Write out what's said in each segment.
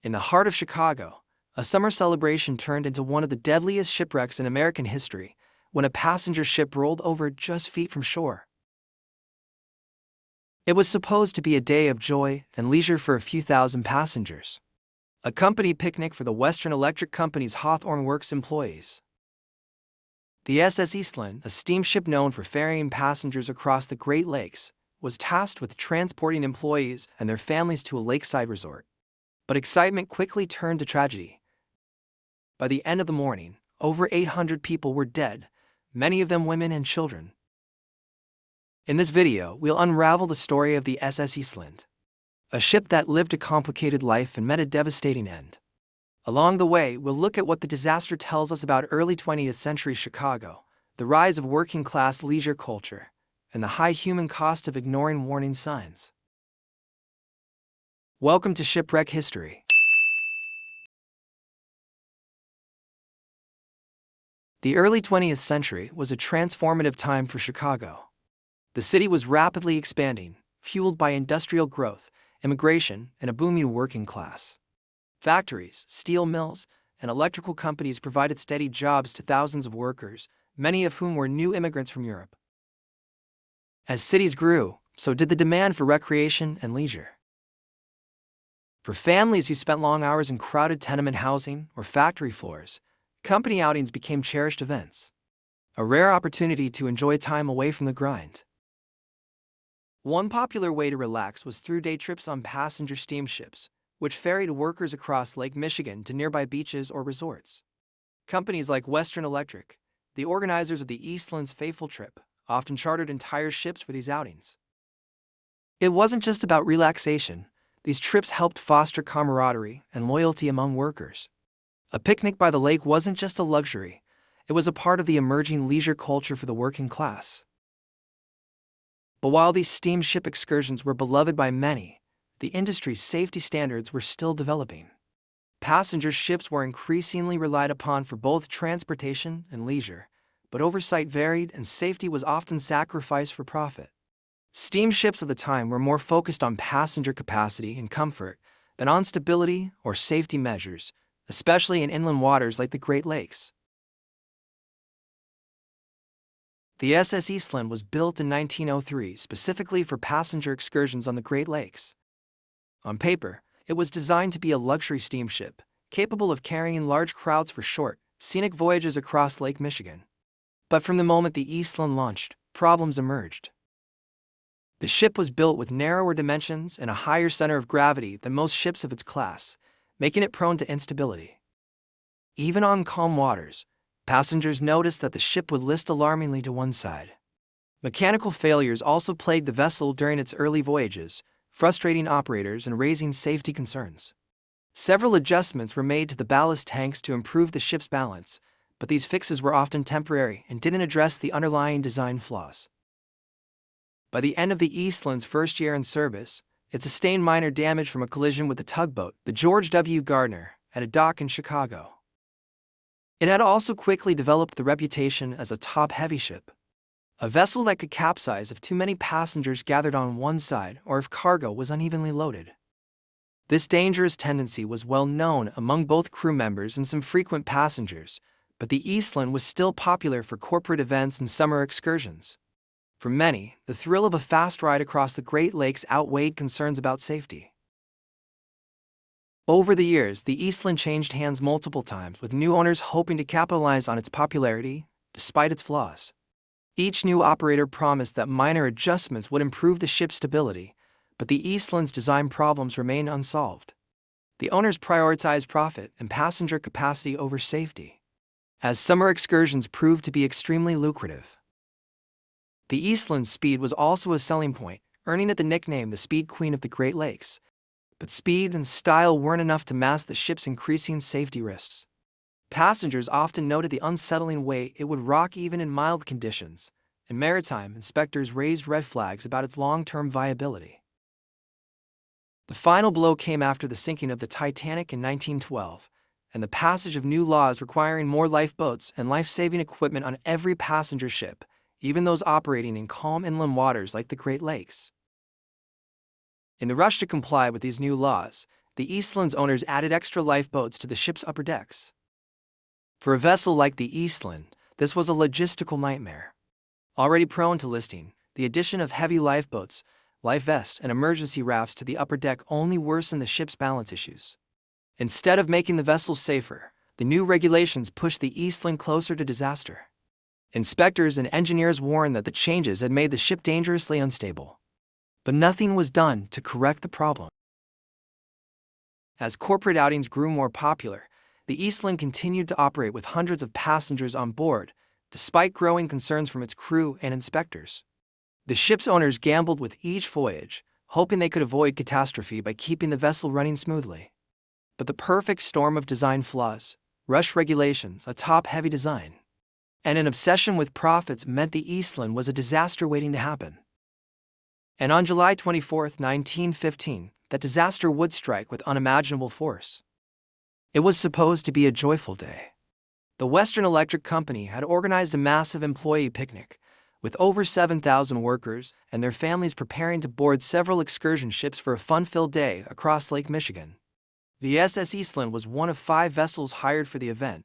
In the heart of Chicago, a summer celebration turned into one of the deadliest shipwrecks in American history when a passenger ship rolled over just feet from shore. It was supposed to be a day of joy and leisure for a few thousand passengers. A company picnic for the Western Electric Company's Hawthorne Works employees. The SS Eastland, a steamship known for ferrying passengers across the Great Lakes, was tasked with transporting employees and their families to a lakeside resort. But excitement quickly turned to tragedy. By the end of the morning, over 800 people were dead, many of them women and children. In this video, we'll unravel the story of the SS Eastland, a ship that lived a complicated life and met a devastating end. Along the way, we'll look at what the disaster tells us about early 20th century Chicago, the rise of working-class leisure culture, and the high human cost of ignoring warning signs. Welcome to Shipwreck History. The early 20th century was a transformative time for Chicago. The city was rapidly expanding, fueled by industrial growth, immigration, and a booming working class. Factories, steel mills, and electrical companies provided steady jobs to thousands of workers, many of whom were new immigrants from Europe. As cities grew, so did the demand for recreation and leisure. For families who spent long hours in crowded tenement housing or factory floors, company outings became cherished events, a rare opportunity to enjoy time away from the grind. One popular way to relax was through day trips on passenger steamships, which ferried workers across Lake Michigan to nearby beaches or resorts. Companies like Western Electric, the organizers of the Eastland's fateful trip, often chartered entire ships for these outings. It wasn't just about relaxation. These trips helped foster camaraderie and loyalty among workers. A picnic by the lake wasn't just a luxury, it was a part of the emerging leisure culture for the working class. But while these steamship excursions were beloved by many, the industry's safety standards were still developing. Passenger ships were increasingly relied upon for both transportation and leisure, but oversight varied and safety was often sacrificed for profit. Steamships of the time were more focused on passenger capacity and comfort than on stability or safety measures, especially in inland waters like the Great Lakes. The SS Eastland was built in 1903 specifically for passenger excursions on the Great Lakes. On paper, it was designed to be a luxury steamship, capable of carrying large crowds for short, scenic voyages across Lake Michigan. But from the moment the Eastland launched, problems emerged. The ship was built with narrower dimensions and a higher center of gravity than most ships of its class, making it prone to instability. Even on calm waters, passengers noticed that the ship would list alarmingly to one side. Mechanical failures also plagued the vessel during its early voyages, frustrating operators and raising safety concerns. Several adjustments were made to the ballast tanks to improve the ship's balance, but these fixes were often temporary and didn't address the underlying design flaws. By the end of the Eastland's first year in service, it sustained minor damage from a collision with the tugboat, the George W. Gardner, at a dock in Chicago. It had also quickly developed the reputation as a top-heavy ship, a vessel that could capsize if too many passengers gathered on one side or if cargo was unevenly loaded. This dangerous tendency was well known among both crew members and some frequent passengers, but the Eastland was still popular for corporate events and summer excursions. For many, the thrill of a fast ride across the Great Lakes outweighed concerns about safety. Over the years, the Eastland changed hands multiple times, with new owners hoping to capitalize on its popularity, despite its flaws. Each new operator promised that minor adjustments would improve the ship's stability, but the Eastland's design problems remained unsolved. The owners prioritized profit and passenger capacity over safety, as summer excursions proved to be extremely lucrative. The Eastland's speed was also a selling point, earning it the nickname the Speed Queen of the Great Lakes. But speed and style weren't enough to mask the ship's increasing safety risks. Passengers often noted the unsettling way it would rock even in mild conditions, and maritime inspectors raised red flags about its long-term viability. The final blow came after the sinking of the Titanic in 1912, and the passage of new laws requiring more lifeboats and life-saving equipment on every passenger ship, even those operating in calm inland waters like the Great Lakes. In the rush to comply with these new laws, the the Eastland's owners added extra lifeboats to the ship's upper decks. For a vessel like the Eastland, this was a logistical nightmare. Already prone to listing, the addition of heavy lifeboats, life vests, and emergency rafts to the upper deck only worsened the ship's balance issues. Instead of making the vessel safer, the new regulations pushed the Eastland closer to disaster. Inspectors and engineers warned that the changes had made the ship dangerously unstable. But nothing was done to correct the problem. As corporate outings grew more popular, the Eastland continued to operate with hundreds of passengers on board, despite growing concerns from its crew and inspectors. The ship's owners gambled with each voyage, hoping they could avoid catastrophe by keeping the vessel running smoothly. But the perfect storm of design flaws, rush regulations, a top-heavy design, and an obsession with profits meant the Eastland was a disaster waiting to happen. And on July 24, 1915, that disaster would strike with unimaginable force. It was supposed to be a joyful day. The Western Electric Company had organized a massive employee picnic, with over 7,000 workers and their families preparing to board several excursion ships for a fun-filled day across Lake Michigan. The SS Eastland was one of 5 vessels hired for the event,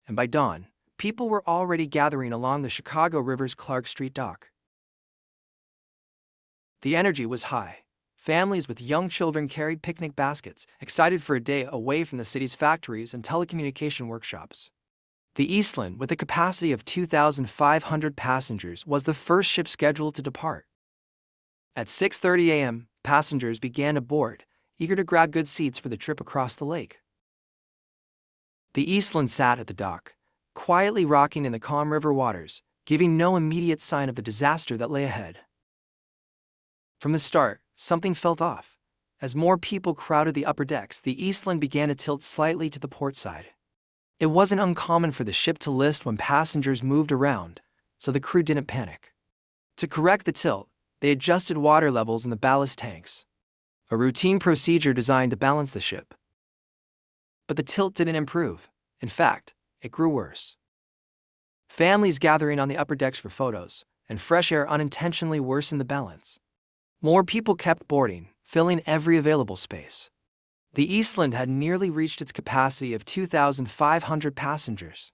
and by dawn, people were already gathering along the Chicago River's Clark Street dock. The energy was high. Families with young children carried picnic baskets, excited for a day away from the city's factories and telecommunication workshops. The Eastland, with a capacity of 2,500 passengers, was the first ship scheduled to depart. At 6:30 a.m., passengers began to board, eager to grab good seats for the trip across the lake. The Eastland sat at the dock, quietly rocking in the calm river waters, giving no immediate sign of the disaster that lay ahead. From the start, something felt off. As more people crowded the upper decks, the Eastland began to tilt slightly to the port side. It wasn't uncommon for the ship to list when passengers moved around, so the crew didn't panic. To correct the tilt, they adjusted water levels in the ballast tanks, a routine procedure designed to balance the ship. But the tilt didn't improve. In fact, it grew worse. Families gathering on the upper decks for photos, and fresh air unintentionally worsened the balance. More people kept boarding, filling every available space. The Eastland had nearly reached its capacity of 2,500 passengers.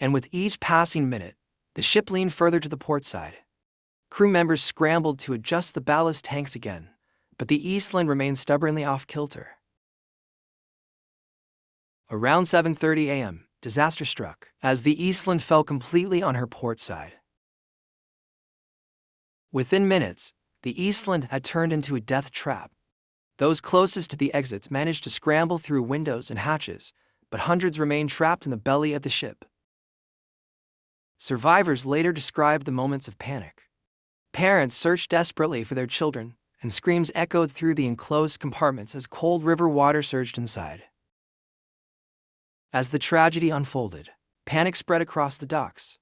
And with each passing minute, the ship leaned further to the port side. Crew members scrambled to adjust the ballast tanks again, but the Eastland remained stubbornly off-kilter. Around 7:30 a.m., disaster struck, as the Eastland fell completely on her port side. Within minutes, the Eastland had turned into a death trap. Those closest to the exits managed to scramble through windows and hatches, but hundreds remained trapped in the belly of the ship. Survivors later described the moments of panic. Parents searched desperately for their children, and screams echoed through the enclosed compartments as cold river water surged inside. As the tragedy unfolded, panic spread across the docks.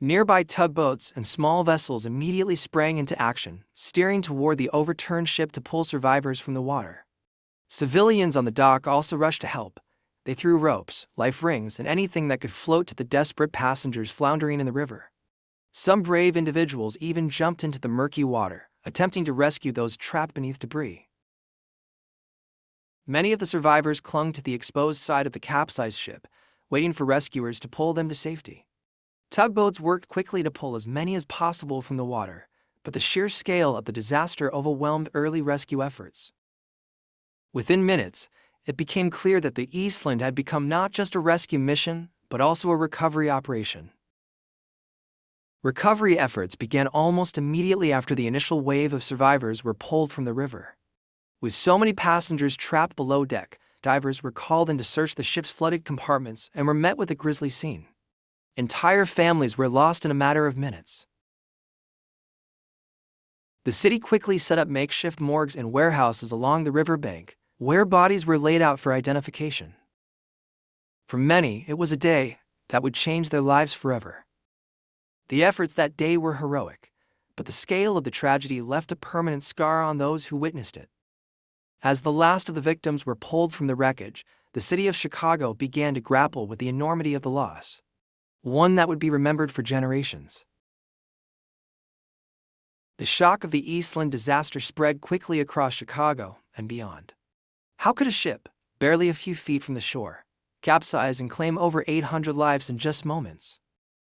Nearby tugboats and small vessels immediately sprang into action, steering toward the overturned ship to pull survivors from the water. Civilians on the dock also rushed to help. They threw ropes, life rings, and anything that could float to the desperate passengers floundering in the river. Some brave individuals even jumped into the murky water, attempting to rescue those trapped beneath debris. Many of the survivors clung to the exposed side of the capsized ship, waiting for rescuers to pull them to safety. Tugboats worked quickly to pull as many as possible from the water, but the sheer scale of the disaster overwhelmed early rescue efforts. Within minutes, it became clear that the Eastland had become not just a rescue mission, but also a recovery operation. Recovery efforts began almost immediately after the initial wave of survivors were pulled from the river. With so many passengers trapped below deck, divers were called in to search the ship's flooded compartments and were met with a grisly scene. Entire families were lost in a matter of minutes. The city quickly set up makeshift morgues and warehouses along the riverbank, where bodies were laid out for identification. For many, it was a day that would change their lives forever. The efforts that day were heroic, but the scale of the tragedy left a permanent scar on those who witnessed it. As the last of the victims were pulled from the wreckage, the city of Chicago began to grapple with the enormity of the loss, one that would be remembered for generations. The shock of the Eastland disaster spread quickly across Chicago and beyond. How could a ship, barely a few feet from the shore, capsize and claim over 800 lives in just moments?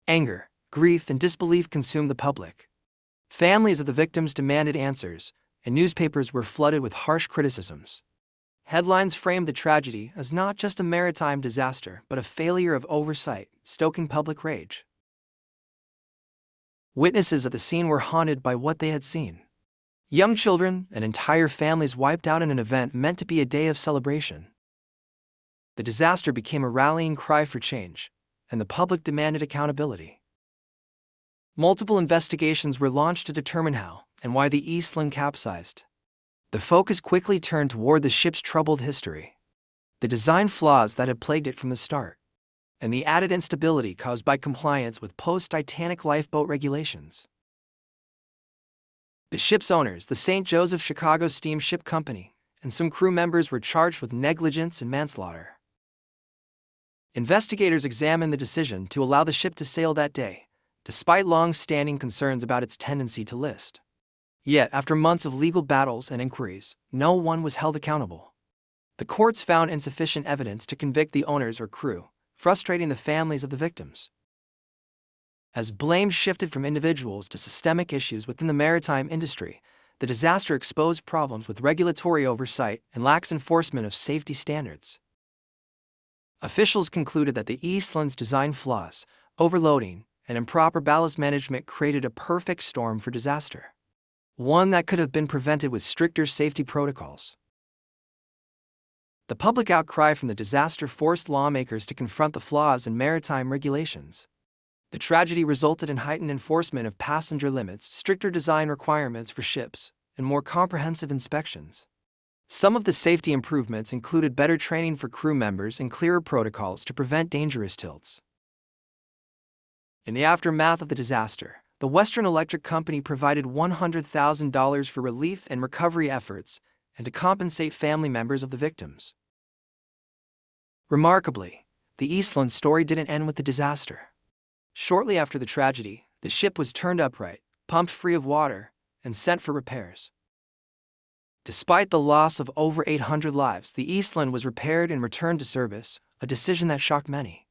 Anger, grief, and disbelief consumed the public. Families of the victims demanded answers, and newspapers were flooded with harsh criticisms. Headlines framed the tragedy as not just a maritime disaster but a failure of oversight, stoking public rage. Witnesses at the scene were haunted by what they had seen. Young children and entire families wiped out in an event meant to be a day of celebration. The disaster became a rallying cry for change, and the public demanded accountability. Multiple investigations were launched to determine how and why the Eastland capsized. The focus quickly turned toward the ship's troubled history, the design flaws that had plagued it from the start, and the added instability caused by compliance with post-Titanic lifeboat regulations. The ship's owners, the St. Joseph Chicago Steamship Company, and some crew members were charged with negligence and manslaughter. Investigators examined the decision to allow the ship to sail that day, despite long-standing concerns about its tendency to list. Yet, after months of legal battles and inquiries, no one was held accountable. The courts found insufficient evidence to convict the owners or crew, frustrating the families of the victims. As blame shifted from individuals to systemic issues within the maritime industry, the disaster exposed problems with regulatory oversight and lax enforcement of safety standards. Officials concluded that the Eastland's design flaws, overloading, and improper ballast management created a perfect storm for disaster, one that could have been prevented with stricter safety protocols. The public outcry from the disaster forced lawmakers to confront the flaws in maritime regulations. The tragedy resulted in heightened enforcement of passenger limits, stricter design requirements for ships, and more comprehensive inspections. Some of the safety improvements included better training for crew members and clearer protocols to prevent dangerous tilts. In the aftermath of the disaster, the Western Electric Company provided $100,000 for relief and recovery efforts and to compensate family members of the victims. Remarkably, the Eastland story didn't end with the disaster. Shortly after the tragedy, the ship was turned upright, pumped free of water, and sent for repairs. Despite the loss of over 800 lives, the Eastland was repaired and returned to service, a decision that shocked many.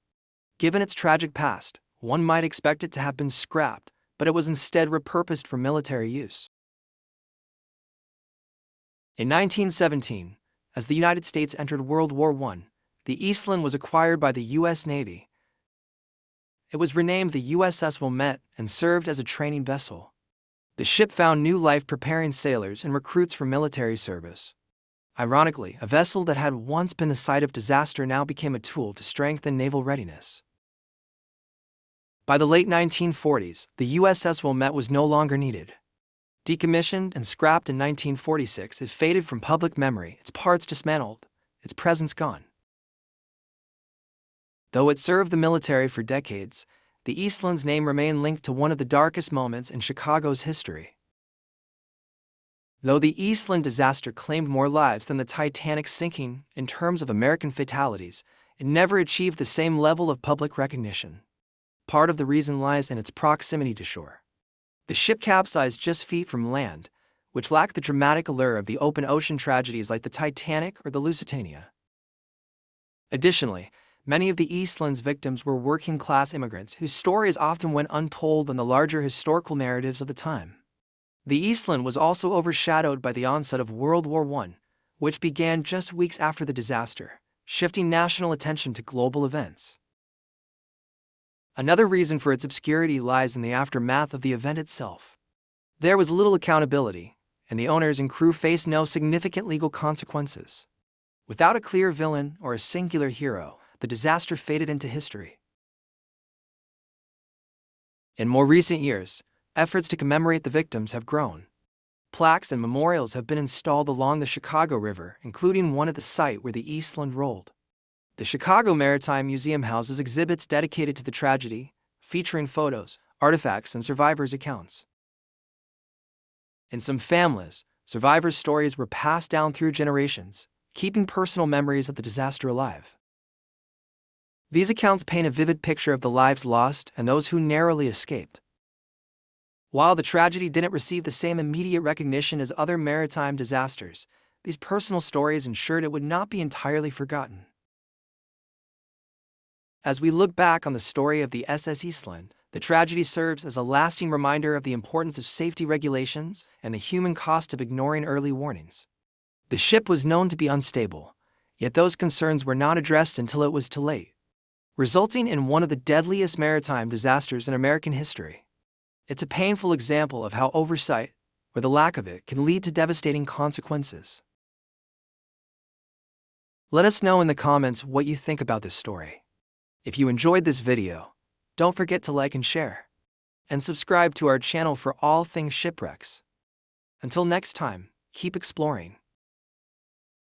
Given its tragic past, one might expect it to have been scrapped, but it was instead repurposed for military use. In 1917, as the United States entered World War I, the Eastland was acquired by the U.S. Navy. It was renamed the USS Wilmette and served as a training vessel. The ship found new life preparing sailors and recruits for military service. Ironically, a vessel that had once been the site of disaster now became a tool to strengthen naval readiness. By the late 1940s, the USS Wilmette was no longer needed. Decommissioned and scrapped in 1946, it faded from public memory, its parts dismantled, its presence gone. Though it served the military for decades, the Eastland's name remained linked to one of the darkest moments in Chicago's history. Though the Eastland disaster claimed more lives than the Titanic's sinking in terms of American fatalities, it never achieved the same level of public recognition. Part of the reason lies in its proximity to shore. The ship capsized just feet from land, which lacked the dramatic allure of the open ocean tragedies like the Titanic or the Lusitania. Additionally, many of the Eastland's victims were working-class immigrants whose stories often went untold in the larger historical narratives of the time. The Eastland was also overshadowed by the onset of World War I, which began just weeks after the disaster, shifting national attention to global events. Another reason for its obscurity lies in the aftermath of the event itself. There was little accountability, and the owners and crew faced no significant legal consequences. Without a clear villain or a singular hero, the disaster faded into history. In more recent years, efforts to commemorate the victims have grown. Plaques and memorials have been installed along the Chicago River, including one at the site where the Eastland rolled. The Chicago Maritime Museum houses exhibits dedicated to the tragedy, featuring photos, artifacts, and survivors' accounts. In some families, survivors' stories were passed down through generations, keeping personal memories of the disaster alive. These accounts paint a vivid picture of the lives lost and those who narrowly escaped. While the tragedy didn't receive the same immediate recognition as other maritime disasters, these personal stories ensured it would not be entirely forgotten. As we look back on the story of the SS Eastland, the tragedy serves as a lasting reminder of the importance of safety regulations and the human cost of ignoring early warnings. The ship was known to be unstable, yet those concerns were not addressed until it was too late, resulting in one of the deadliest maritime disasters in American history. It's a painful example of how oversight, or the lack of it, can lead to devastating consequences. Let us know in the comments what you think about this story. If you enjoyed this video, don't forget to like and share, and subscribe to our channel for all things shipwrecks. Until next time, keep exploring.